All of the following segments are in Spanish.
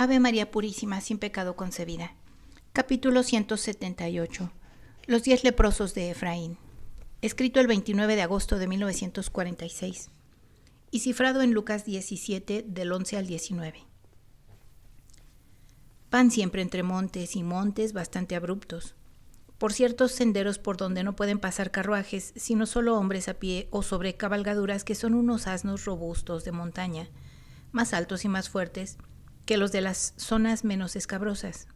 Ave María Purísima, sin pecado concebida. Capítulo 178. Los 10 leprosos de Efraín. Escrito el 29 de agosto de 1946. Y cifrado en Lucas 17, del 11 al 19. Van siempre entre montes y montes bastante abruptos, por ciertos senderos por donde no pueden pasar carruajes, sino solo hombres a pie o sobre cabalgaduras que son unos asnos robustos de montaña, más altos y más fuertes que los de las zonas menos escabrosas.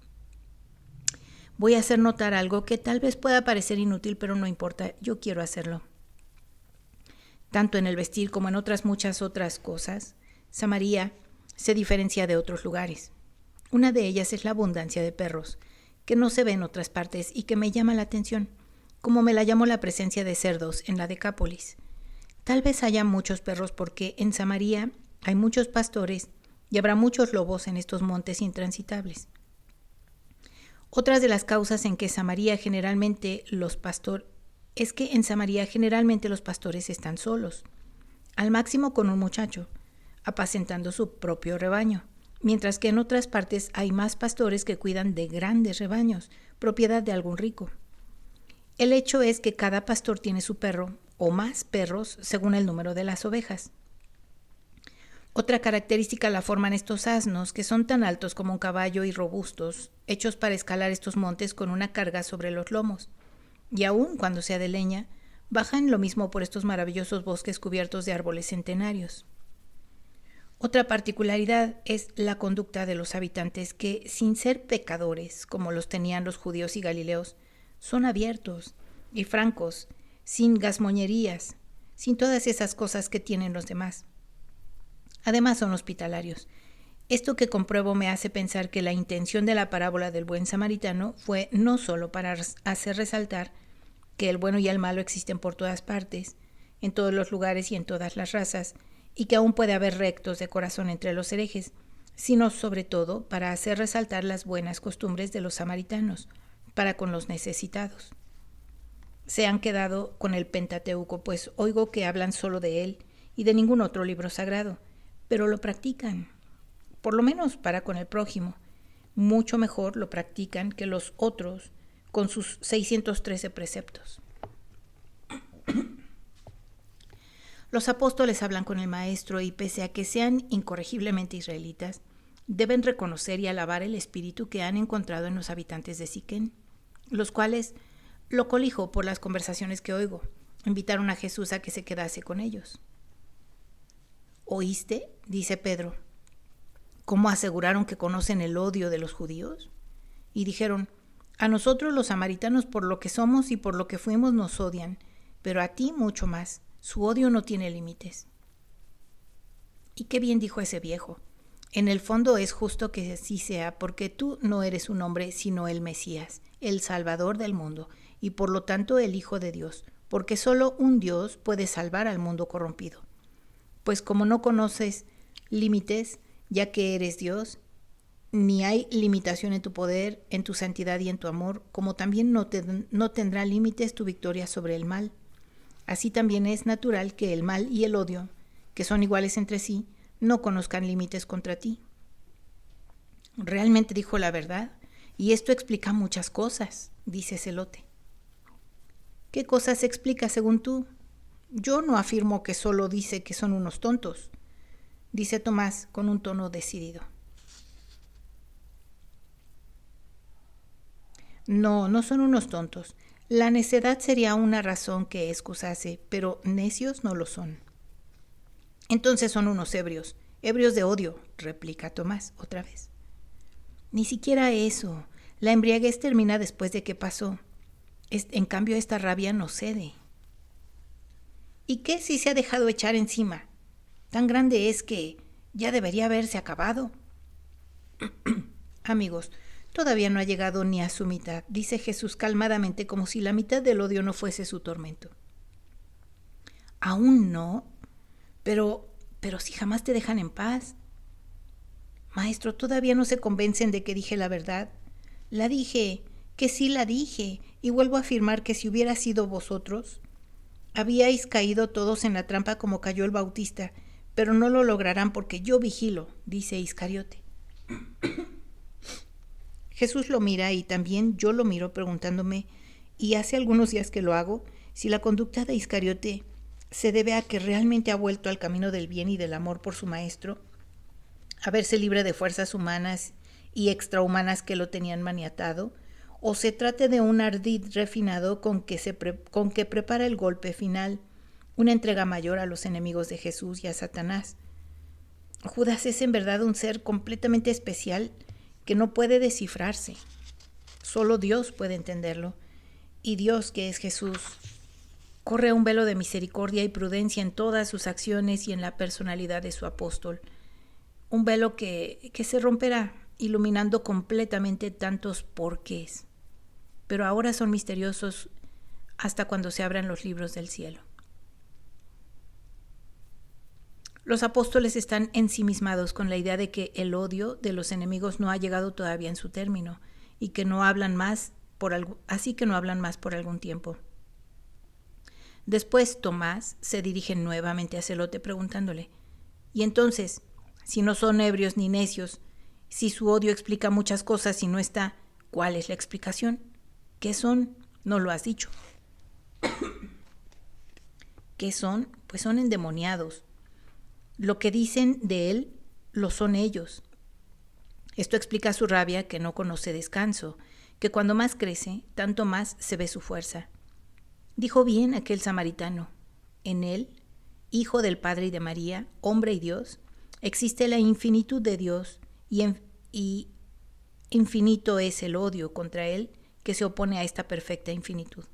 Voy a hacer notar algo que tal vez pueda parecer inútil, pero no importa, yo quiero hacerlo. Tanto en el vestir como en muchas otras cosas, Samaria se diferencia de otros lugares. Una de ellas es la abundancia de perros, que no se ve en otras partes y que me llama la atención, como me la llamó la presencia de cerdos en la Decápolis. Tal vez haya muchos perros porque en Samaria hay muchos pastores y habrá muchos lobos en estos montes intransitables. Otras de las causas en que en Samaria generalmente los pastores están solos, al máximo con un muchacho, apacentando su propio rebaño, mientras que en otras partes hay más pastores que cuidan de grandes rebaños, propiedad de algún rico. El hecho es que cada pastor tiene su perro, o más perros, según el número de las ovejas. Otra característica la forman estos asnos, que son tan altos como un caballo y robustos, hechos para escalar estos montes con una carga sobre los lomos. Y aun cuando sea de leña, bajan lo mismo por estos maravillosos bosques cubiertos de árboles centenarios. Otra particularidad es la conducta de los habitantes que, sin ser pecadores, como los tenían los judíos y galileos, son abiertos y francos, sin gazmoñerías, sin todas esas cosas que tienen los demás. Además son hospitalarios. Esto que compruebo me hace pensar que la intención de la parábola del buen samaritano fue no solo para hacer resaltar que el bueno y el malo existen por todas partes, en todos los lugares y en todas las razas, y que aún puede haber rectos de corazón entre los herejes, sino sobre todo para hacer resaltar las buenas costumbres de los samaritanos para con los necesitados. Se han quedado con el Pentateuco, pues oigo que hablan solo de él y de ningún otro libro sagrado, pero lo practican, por lo menos para con el prójimo. Mucho mejor lo practican que los otros con sus 613 preceptos. Los apóstoles hablan con el Maestro y pese a que sean incorregiblemente israelitas, deben reconocer y alabar el espíritu que han encontrado en los habitantes de Siquén, los cuales, lo colijo por las conversaciones que oigo, invitaron a Jesús a que se quedase con ellos. ¿Oíste?, dice Pedro, ¿cómo aseguraron que conocen el odio de los judíos? Y dijeron, a nosotros los samaritanos por lo que somos y por lo que fuimos nos odian, pero a ti mucho más. Su odio no tiene límites. Y qué bien dijo ese viejo. En el fondo es justo que así sea, porque tú no eres un hombre, sino el Mesías, el Salvador del mundo, y por lo tanto el Hijo de Dios, porque solo un Dios puede salvar al mundo corrompido. Pues como no conoces límites, ya que eres Dios, ni hay limitación en tu poder, en tu santidad y en tu amor, como también no tendrá límites tu victoria sobre el mal. Así también es natural que el mal y el odio, que son iguales entre sí, no conozcan límites contra ti. Realmente dijo la verdad, y esto explica muchas cosas, dice Zelote. ¿Qué cosas explica según tú? Yo no afirmo que solo dice que son unos tontos, dice Tomás con un tono decidido. No, no son unos tontos. La necedad sería una razón que excusase, pero necios no lo son. Entonces son unos ebrios de odio, replica Tomás otra vez. Ni siquiera eso. La embriaguez termina después de que pasó. En cambio, esta rabia no cede. ¿Y qué si se ha dejado echar encima? Tan grande es que ya debería haberse acabado. Amigos, todavía no ha llegado ni a su mitad, dice Jesús calmadamente, como si la mitad del odio no fuese su tormento. ¿Aún no? Pero si jamás te dejan en paz. Maestro, todavía no se convencen de que dije la verdad. La dije, que sí la dije, y vuelvo a afirmar que si hubiera sido vosotros, habíais caído todos en la trampa como cayó el Bautista, pero no lo lograrán porque yo vigilo, dice Iscariote. Jesús lo mira y también yo lo miro preguntándome, y hace algunos días que lo hago, si la conducta de Iscariote se debe a que realmente ha vuelto al camino del bien y del amor por su maestro, a verse libre de fuerzas humanas y extrahumanas que lo tenían maniatado, o se trate de un ardid refinado con que prepara el golpe final, una entrega mayor a los enemigos de Jesús y a Satanás. Judas es en verdad un ser completamente especial que no puede descifrarse. Solo Dios puede entenderlo. Y Dios, que es Jesús, corre un velo de misericordia y prudencia en todas sus acciones y en la personalidad de su apóstol. Un velo que se romperá, iluminando completamente tantos porqués. Pero ahora son misteriosos hasta cuando se abran los libros del cielo. Los apóstoles están ensimismados con la idea de que el odio de los enemigos no ha llegado todavía en su término y que no hablan más así que no hablan más por algún tiempo. Después Tomás se dirige nuevamente a Zelote preguntándole: ¿y entonces, si no son ebrios ni necios, si su odio explica muchas cosas y no está, cuál es la explicación? ¿Qué son? No lo has dicho. ¿Qué son? Pues son endemoniados. Lo que dicen de él lo son ellos. Esto explica su rabia que no conoce descanso, que cuando más crece, tanto más se ve su fuerza. Dijo bien aquel samaritano: en él, hijo del Padre y de María, hombre y Dios, existe la infinitud de Dios y infinito es el odio contra él que se opone a esta perfecta infinitud.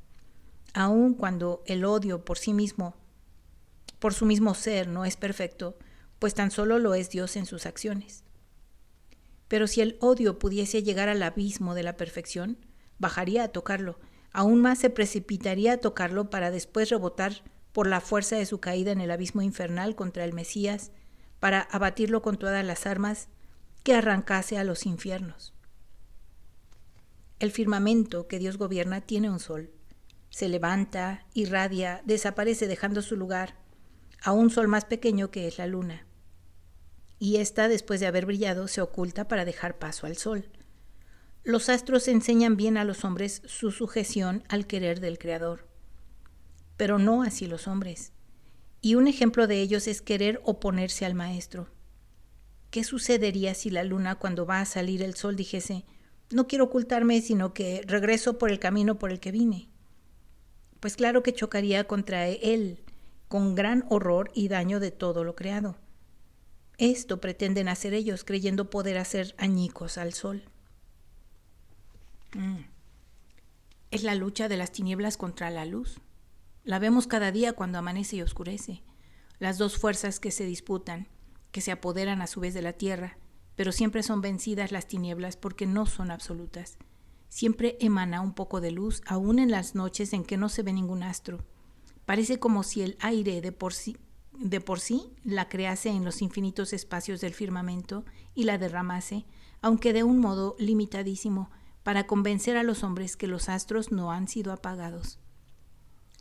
Aun cuando el odio por su mismo ser no es perfecto, pues tan solo lo es Dios en sus acciones. Pero si el odio pudiese llegar al abismo de la perfección, bajaría a tocarlo, aún más se precipitaría a tocarlo para después rebotar por la fuerza de su caída en el abismo infernal contra el Mesías, para abatirlo con todas las armas que arrancase a los infiernos. El firmamento que Dios gobierna tiene un sol. Se levanta, irradia, desaparece dejando su lugar a un sol más pequeño que es la luna. Y ésta, después de haber brillado, se oculta para dejar paso al sol. Los astros enseñan bien a los hombres su sujeción al querer del Creador, pero no así los hombres. Y un ejemplo de ellos es querer oponerse al Maestro. ¿Qué sucedería si la luna, cuando va a salir el sol, dijese: no quiero ocultarme, sino que regreso por el camino por el que vine? Pues claro que chocaría contra él, con gran horror y daño de todo lo creado. Esto pretenden hacer ellos, creyendo poder hacer añicos al sol. Es la lucha de las tinieblas contra la luz. La vemos cada día cuando amanece y oscurece. Las dos fuerzas que se disputan, que se apoderan a su vez de la tierra, pero siempre son vencidas las tinieblas porque no son absolutas. Siempre emana un poco de luz, aún en las noches en que no se ve ningún astro. Parece como si el aire de por sí la crease en los infinitos espacios del firmamento y la derramase, aunque de un modo limitadísimo, para convencer a los hombres que los astros no han sido apagados.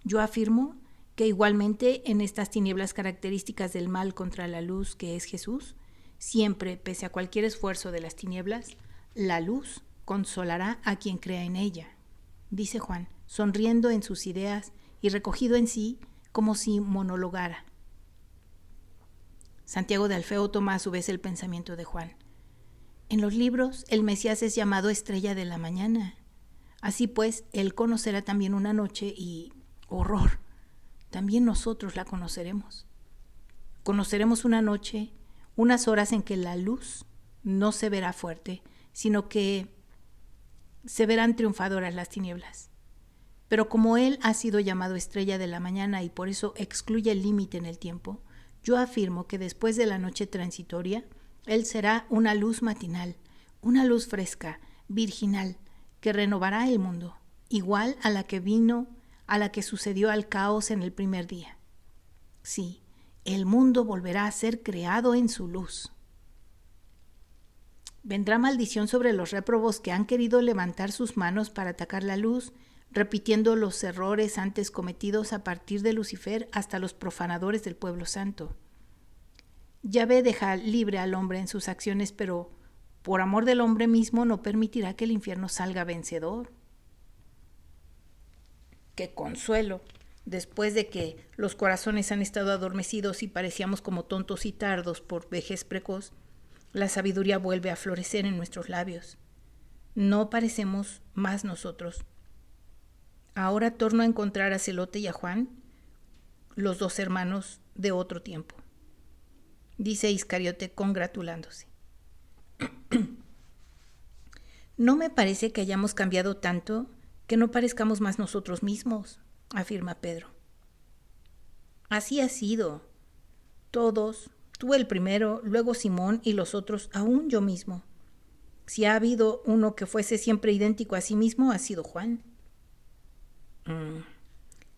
Yo afirmo que igualmente en estas tinieblas características del mal contra la luz que es Jesús, siempre, pese a cualquier esfuerzo de las tinieblas, la luz consolará a quien crea en ella, dice Juan, sonriendo en sus ideas y recogido en sí como si monologara. Santiago de Alfeo toma a su vez el pensamiento de Juan. En los libros, el Mesías es llamado estrella de la mañana. Así pues, él conocerá también una noche y, horror, también nosotros la conoceremos. Conoceremos una noche, unas horas en que la luz no se verá fuerte, sino que se verán triunfadoras las tinieblas. Pero como él ha sido llamado estrella de la mañana y por eso excluye el límite en el tiempo, yo afirmo que después de la noche transitoria, él será una luz matinal, una luz fresca, virginal, que renovará el mundo, igual a la que sucedió al caos en el primer día. Sí, el mundo volverá a ser creado en su luz. Vendrá maldición sobre los réprobos que han querido levantar sus manos para atacar la luz, repitiendo los errores antes cometidos a partir de Lucifer hasta los profanadores del pueblo santo. Yahvé deja libre al hombre en sus acciones, pero por amor del hombre mismo no permitirá que el infierno salga vencedor. ¡Qué consuelo! Después de que los corazones han estado adormecidos y parecíamos como tontos y tardos por vejez precoz, la sabiduría vuelve a florecer en nuestros labios. No parecemos más nosotros. Ahora torno a encontrar a Zelote y a Juan, los dos hermanos de otro tiempo, dice Iscariote congratulándose. No me parece que hayamos cambiado tanto que no parezcamos más nosotros mismos, afirma Pedro. Así ha sido. Todos, tú el primero, luego Simón y los otros, aún yo mismo. Si ha habido uno que fuese siempre idéntico a sí mismo, ha sido Juan.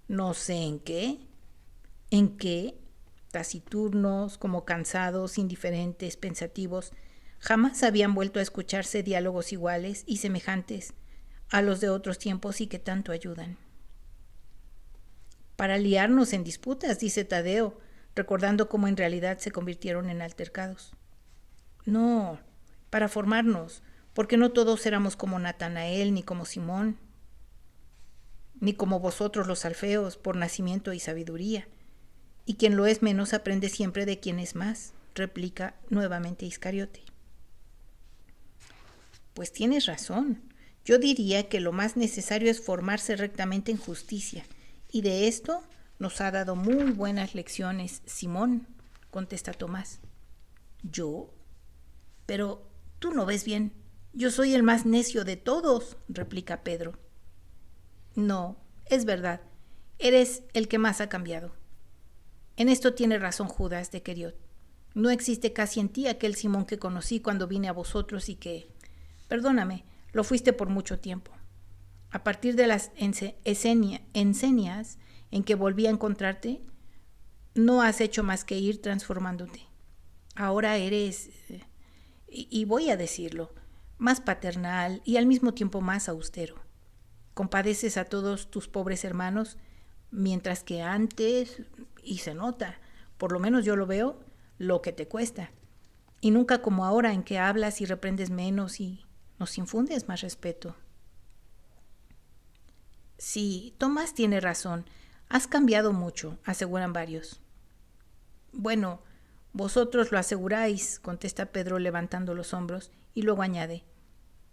No sé en qué. ¿En qué? Taciturnos, como cansados, indiferentes, pensativos, jamás habían vuelto a escucharse diálogos iguales y semejantes a los de otros tiempos y que tanto ayudan. Para liarnos en disputas, dice Tadeo, recordando cómo en realidad se convirtieron en altercados. No, para formarnos, porque no todos éramos como Natanael ni como Simón, ni como vosotros los alfeos, por nacimiento y sabiduría. Y quien lo es menos aprende siempre de quien es más, replica nuevamente Iscariote. Pues tienes razón. Yo diría que lo más necesario es formarse rectamente en justicia, y de esto nos ha dado muy buenas lecciones Simón, contesta Tomás. ¿Yo? Pero tú no ves bien. Yo soy el más necio de todos, replica Pedro. No, es verdad. Eres el que más ha cambiado. En esto tiene razón Judas de Queriot. No existe casi en ti aquel Simón que conocí cuando vine a vosotros y que, perdóname, lo fuiste por mucho tiempo. A partir de las enseñas en que volví a encontrarte, no has hecho más que ir transformándote. Ahora eres, y voy a decirlo, más paternal y al mismo tiempo más austero. Compadeces a todos tus pobres hermanos, mientras que antes, y se nota, por lo menos yo lo veo, lo que te cuesta. Y nunca como ahora en que hablas y reprendes menos y nos infundes más respeto. Sí, Tomás tiene razón. Has cambiado mucho, aseguran varios. Bueno, vosotros lo aseguráis, contesta Pedro levantando los hombros, y luego añade,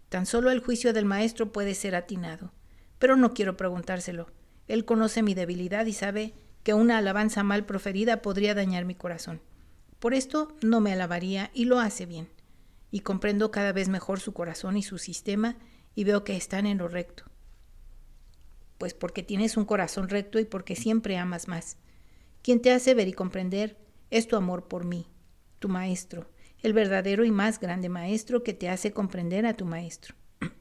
tan solo el juicio del maestro puede ser atinado, pero no quiero preguntárselo. Él conoce mi debilidad y sabe que una alabanza mal proferida podría dañar mi corazón. Por esto no me alabaría y lo hace bien. Y comprendo cada vez mejor su corazón y su sistema y veo que están en lo recto. Pues porque tienes un corazón recto y porque siempre amas más. Quien te hace ver y comprender es tu amor por mí, tu maestro, el verdadero y más grande maestro que te hace comprender a tu maestro.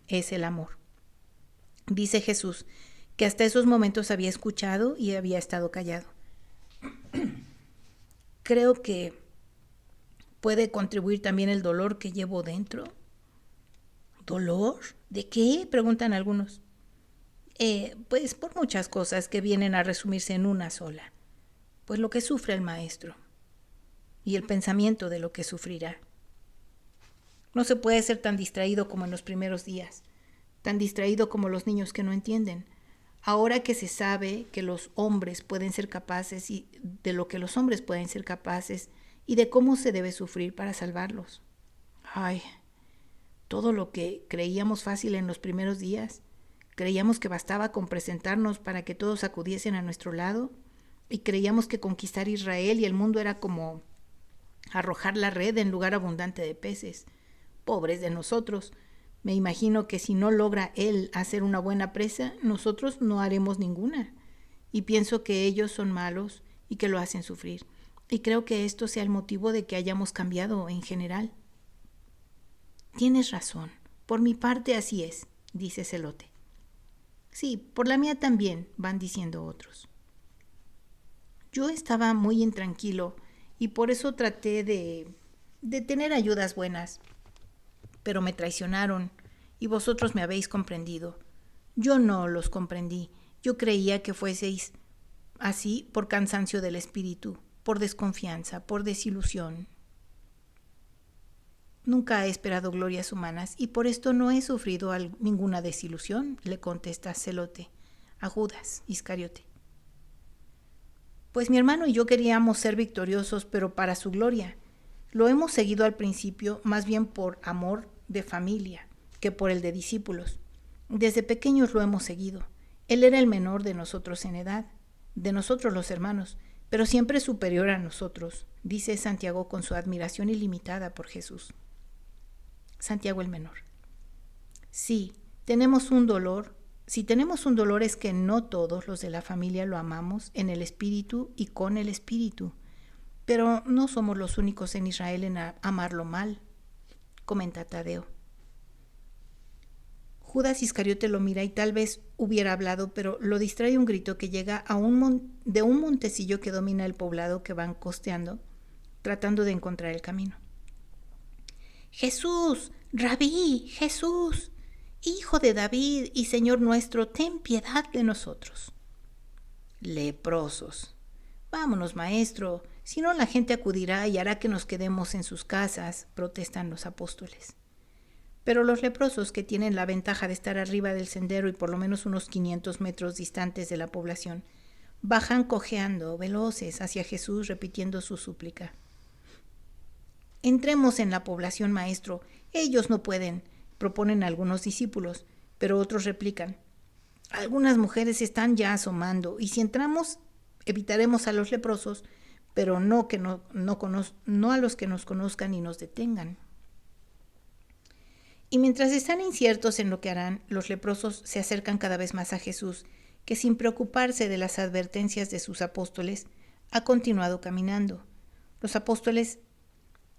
Es el amor. Dice Jesús que hasta esos momentos había escuchado y había estado callado. Creo que puede contribuir también el dolor que llevo dentro. ¿Dolor? ¿De qué? Preguntan algunos. Pues por muchas cosas que vienen a resumirse en una sola. Pues lo que sufre el maestro y el pensamiento de lo que sufrirá. No se puede ser tan distraído como en los primeros días, tan distraído como los niños que no entienden. Ahora que se sabe que los hombres pueden ser capaces y de lo que los hombres pueden ser capaces y de cómo se debe sufrir para salvarlos. Ay, todo lo que creíamos fácil en los primeros días, creíamos que bastaba con presentarnos para que todos acudiesen a nuestro lado y creíamos que conquistar Israel y el mundo era como arrojar la red en lugar abundante de peces. Pobres de nosotros. Me imagino que si no logra él hacer una buena presa, nosotros no haremos ninguna. Y pienso que ellos son malos y que lo hacen sufrir. Y creo que esto sea el motivo de que hayamos cambiado en general. Tienes razón. Por mi parte así es, dice Zelote. Sí, por la mía también, van diciendo otros. Yo estaba muy intranquilo y por eso traté de tener ayudas buenas. Pero me traicionaron y vosotros me habéis comprendido. Yo no los comprendí. Yo creía que fueseis así por cansancio del espíritu, por desconfianza, por desilusión. Nunca he esperado glorias humanas y por esto no he sufrido ninguna desilusión, le contesta Zelote a Judas Iscariote. Pues mi hermano y yo queríamos ser victoriosos, pero para su gloria. Lo hemos seguido al principio más bien por amor de familia que por el de discípulos. Desde pequeños lo hemos seguido. Él era el menor de nosotros en edad, de nosotros los hermanos, pero siempre superior a nosotros, dice Santiago con su admiración ilimitada por Jesús. Santiago el menor. Sí, tenemos un dolor. Si tenemos un dolor es que no todos los de la familia lo amamos en el espíritu y con el espíritu, pero no somos los únicos en Israel en amarlo mal, comenta Tadeo. Judas Iscariote lo mira y tal vez hubiera hablado, pero lo distrae un grito que llega de un montecillo que domina el poblado que van costeando, tratando de encontrar el camino. ¡Jesús! ¡Rabí! ¡Jesús! Hijo de David y Señor nuestro, ten piedad de nosotros. Leprosos. Vámonos, maestro, si no la gente acudirá y hará que nos quedemos en sus casas, protestan los apóstoles. Pero los leprosos, que tienen la ventaja de estar arriba del sendero y por lo menos unos 500 metros distantes de la población, bajan cojeando, veloces, hacia Jesús, repitiendo su súplica. Entremos en la población, maestro. Ellos no pueden, proponen algunos discípulos, pero otros replican. Algunas mujeres están ya asomando, y si entramos, evitaremos a los leprosos, pero no a los que nos conozcan y nos detengan. Y mientras están inciertos en lo que harán, los leprosos se acercan cada vez más a Jesús, que sin preocuparse de las advertencias de sus apóstoles, ha continuado caminando. Los apóstoles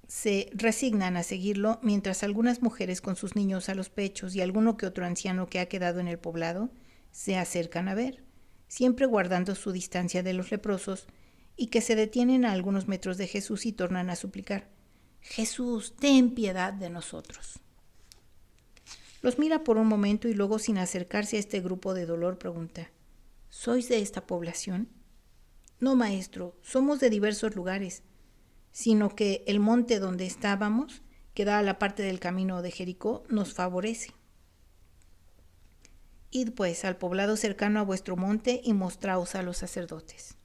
se resignan a seguirlo, mientras algunas mujeres con sus niños a los pechos y alguno que otro anciano que ha quedado en el poblado se acercan a ver, siempre guardando su distancia de los leprosos, y que se detienen a algunos metros de Jesús y tornan a suplicar: Jesús, ten piedad de nosotros. Los mira por un momento y luego, sin acercarse a este grupo de dolor, pregunta: ¿sois de esta población? No, maestro, somos de diversos lugares, sino que el monte donde estábamos, que da a la parte del camino de Jericó, nos favorece. Id pues al poblado cercano a vuestro monte y mostraos a los sacerdotes.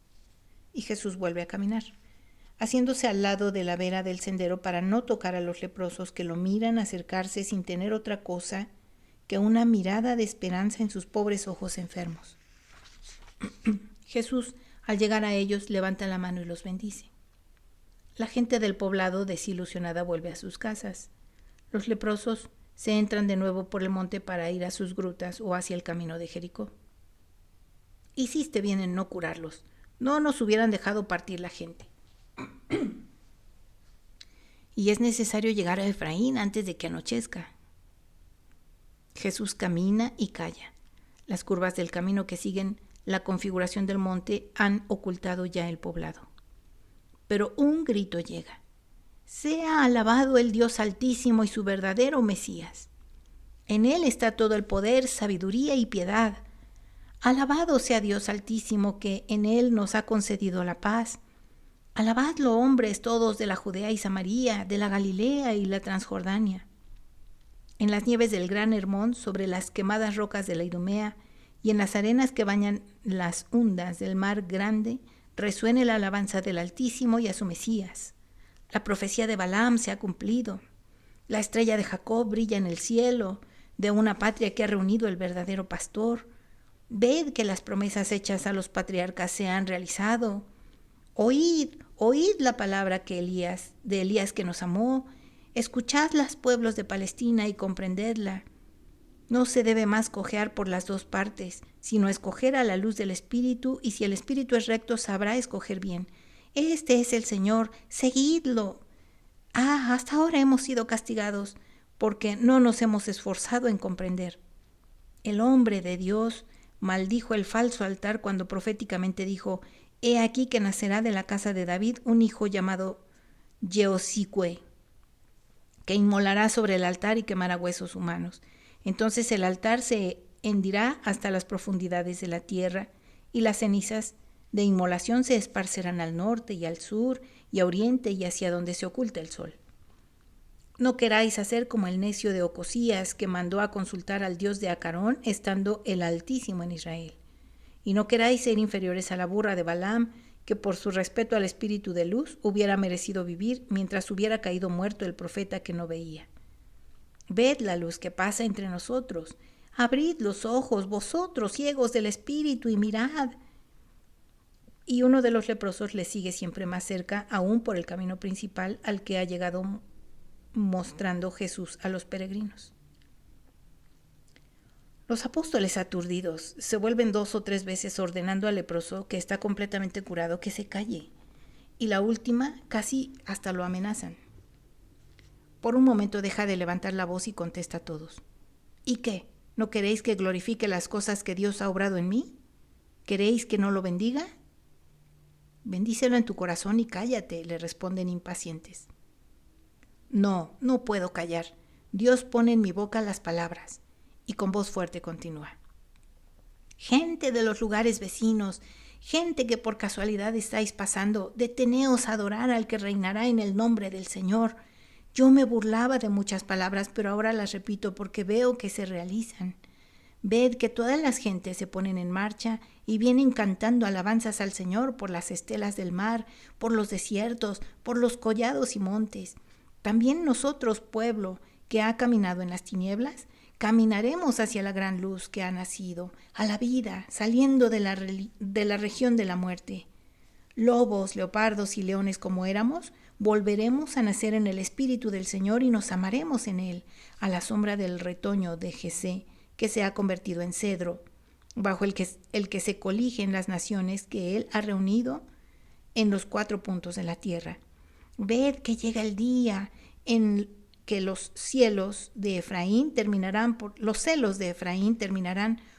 Y Jesús vuelve a caminar, haciéndose al lado de la vera del sendero para no tocar a los leprosos que lo miran acercarse sin tener otra cosa que una mirada de esperanza en sus pobres ojos enfermos. Jesús, al llegar a ellos, levanta la mano y los bendice. La gente del poblado, desilusionada, vuelve a sus casas. Los leprosos se entran de nuevo por el monte para ir a sus grutas o hacia el camino de Jericó. Hiciste bien en no curarlos. No nos hubieran dejado partir la gente. Y es necesario llegar a Efraín antes de que anochezca. Jesús camina y calla. Las curvas del camino que siguen la configuración del monte han ocultado ya el poblado. Pero un grito llega: sea alabado el Dios Altísimo y su verdadero Mesías. En él está todo el poder, sabiduría y piedad. Alabado sea Dios Altísimo, que en él nos ha concedido la paz. Alabadlo, hombres todos de la Judea y Samaria, de la Galilea y la Transjordania. En las nieves del gran Hermón, sobre las quemadas rocas de la Idumea y en las arenas que bañan las ondas del mar grande, resuene la alabanza del Altísimo y a su Mesías. La profecía de Balaam se ha cumplido. La estrella de Jacob brilla en el cielo, de una patria que ha reunido el verdadero pastor. Ved que las promesas hechas a los patriarcas se han realizado. Oíd la palabra de Elías que nos amó. Escuchadlas, pueblos de Palestina, y comprendedla. No se debe más cojear por las dos partes, sino escoger a la luz del Espíritu, y si el Espíritu es recto, sabrá escoger bien. Este es el Señor, seguidlo. Hasta ahora hemos sido castigados, porque no nos hemos esforzado en comprender. El hombre de Dios maldijo el falso altar cuando proféticamente dijo: he aquí que nacerá de la casa de David un hijo llamado Jeosicue, que inmolará sobre el altar y quemará huesos humanos. Entonces el altar se hendirá hasta las profundidades de la tierra, y las cenizas de inmolación se esparcerán al norte y al sur y a oriente y hacia donde se oculta el sol. No queráis hacer como el necio de Ocosías, que mandó a consultar al Dios de Acarón, estando el Altísimo en Israel. Y no queráis ser inferiores a la burra de Balaam, que por su respeto al espíritu de luz hubiera merecido vivir mientras hubiera caído muerto el profeta que no veía. Ved la luz que pasa entre nosotros. Abrid los ojos, vosotros, ciegos del espíritu, y mirad. Y uno de los leprosos le sigue siempre más cerca, aún por el camino principal al que ha llegado mostrando Jesús a los peregrinos. Los apóstoles aturdidos se vuelven 2 o 3 veces ordenando al leproso, que está completamente curado, que se calle. Y la última casi hasta lo amenazan. Por un momento deja de levantar la voz y contesta a todos. ¿Y qué? ¿No queréis que glorifique las cosas que Dios ha obrado en mí? ¿Queréis que no lo bendiga? Bendícelo en tu corazón y cállate, le responden impacientes. No, no puedo callar. Dios pone en mi boca las palabras. Y con voz fuerte continúa. Gente de los lugares vecinos, gente que por casualidad estáis pasando, deteneos a adorar al que reinará en el nombre del Señor. Yo me burlaba de muchas palabras, pero ahora las repito porque veo que se realizan. Ved que todas las gentes se ponen en marcha y vienen cantando alabanzas al Señor por las estelas del mar, por los desiertos, por los collados y montes. También nosotros, pueblo que ha caminado en las tinieblas, caminaremos hacia la gran luz que ha nacido, a la vida, saliendo de la región de la muerte. Lobos, leopardos y leones como éramos, volveremos a nacer en el Espíritu del Señor y nos amaremos en Él, a la sombra del retoño de Jesé, que se ha convertido en cedro, bajo el que se coligen las naciones que Él ha reunido en los 4 puntos de la tierra. Ved que llega el día en que los celos de Efraín terminarán,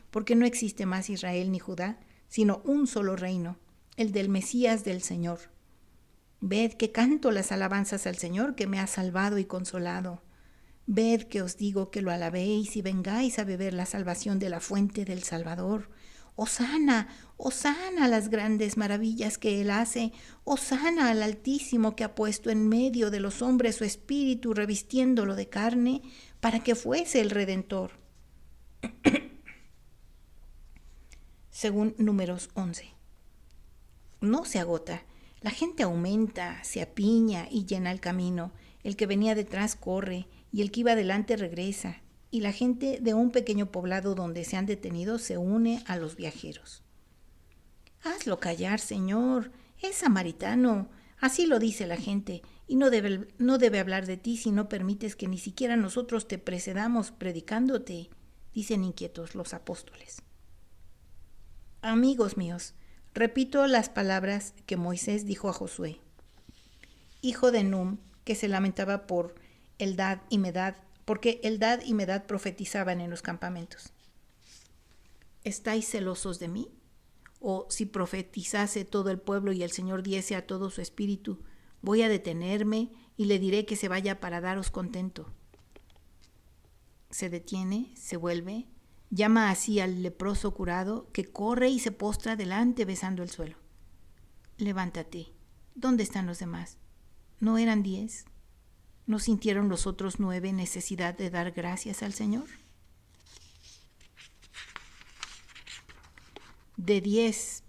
porque no existe más Israel ni Judá, sino un solo reino, el del Mesías del Señor. Ved que canto las alabanzas al Señor que me ha salvado y consolado. Ved que os digo que lo alabéis y vengáis a beber la salvación de la fuente del Salvador. Hosana, hosana a las grandes maravillas que Él hace. Hosana al Altísimo que ha puesto en medio de los hombres su espíritu, revistiéndolo de carne, para que fuese el Redentor. Según Números 11. No se agota. La gente aumenta, se apiña y llena el camino. El que venía detrás corre y el que iba delante regresa. Y la gente de un pequeño poblado donde se han detenido se une a los viajeros. Hazlo callar, Señor, es samaritano. Así lo dice la gente, y no debe hablar de ti si no permites que ni siquiera nosotros te precedamos predicándote, dicen inquietos los apóstoles. Amigos míos, repito las palabras que Moisés dijo a Josué, hijo de Num, que se lamentaba por Eldad y Medad, porque Eldad y Medad profetizaban en los campamentos. ¿Estáis celosos de mí? O si profetizase todo el pueblo y el Señor diese a todo su espíritu, voy a detenerme y le diré que se vaya para daros contento. Se detiene, se vuelve, llama así al leproso curado, que corre y se postra delante besando el suelo. Levántate, ¿dónde están los demás? ¿No eran 10? ¿No sintieron los otros 9 necesidad de dar gracias al Señor? De 10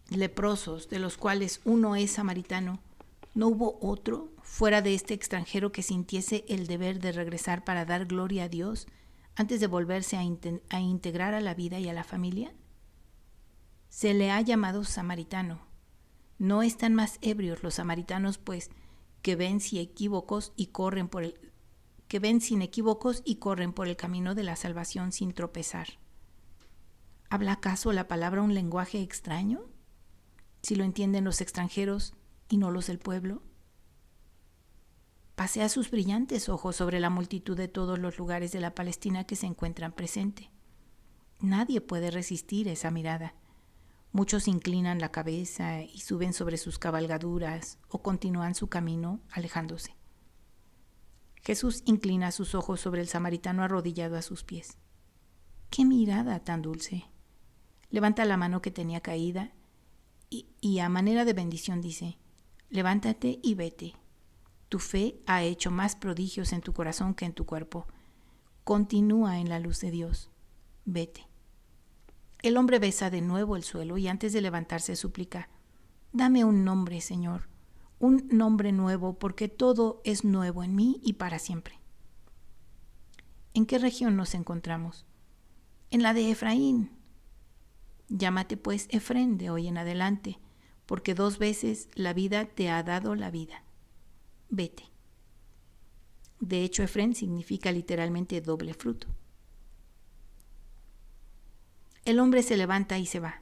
leprosos, de los cuales uno es samaritano, ¿no hubo otro fuera de este extranjero que sintiese el deber de regresar para dar gloria a Dios antes de volverse a integrar a la vida y a la familia? Se le ha llamado samaritano. No están más ebrios los samaritanos, pues, que ven sin equívocos y corren por el camino de la salvación sin tropezar. ¿Habla acaso la palabra un lenguaje extraño? Si lo entienden los extranjeros y no los del pueblo. Pasea sus brillantes ojos sobre la multitud de todos los lugares de la Palestina que se encuentran presente. Nadie puede resistir esa mirada. Muchos inclinan la cabeza y suben sobre sus cabalgaduras o continúan su camino alejándose. Jesús inclina sus ojos sobre el samaritano arrodillado a sus pies. ¡Qué mirada tan dulce! Levanta la mano que tenía caída y a manera de bendición dice, levántate y vete. Tu fe ha hecho más prodigios en tu corazón que en tu cuerpo. Continúa en la luz de Dios. Vete. El hombre besa de nuevo el suelo y antes de levantarse suplica: Dame un nombre, Señor, un nombre nuevo, porque todo es nuevo en mí y para siempre. ¿En qué región nos encontramos? En la de Efraín. Llámate pues Efrén de hoy en adelante, porque 2 veces la vida te ha dado la vida. Vete. De hecho, Efrén significa literalmente doble fruto. El hombre se levanta y se va.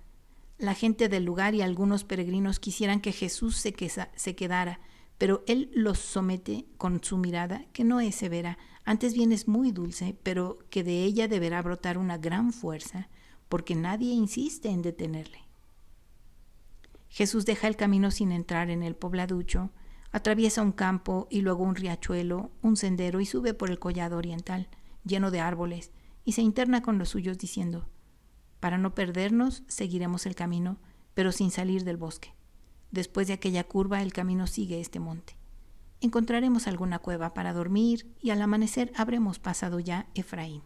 La gente del lugar y algunos peregrinos quisieran que Jesús se quedara, pero él los somete con su mirada, que no es severa, antes bien es muy dulce, pero que de ella deberá brotar una gran fuerza, porque nadie insiste en detenerle. Jesús deja el camino sin entrar en el pobladucho, atraviesa un campo y luego un riachuelo, un sendero y sube por el collado oriental, lleno de árboles, y se interna con los suyos diciendo: Para no perdernos, seguiremos el camino, pero sin salir del bosque. Después de aquella curva, el camino sigue este monte. Encontraremos alguna cueva para dormir y al amanecer habremos pasado ya Efraín.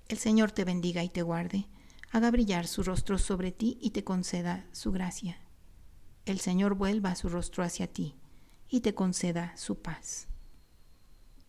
El Señor te bendiga y te guarde, haga brillar su rostro sobre ti y te conceda su gracia. El Señor vuelva su rostro hacia ti y te conceda su paz.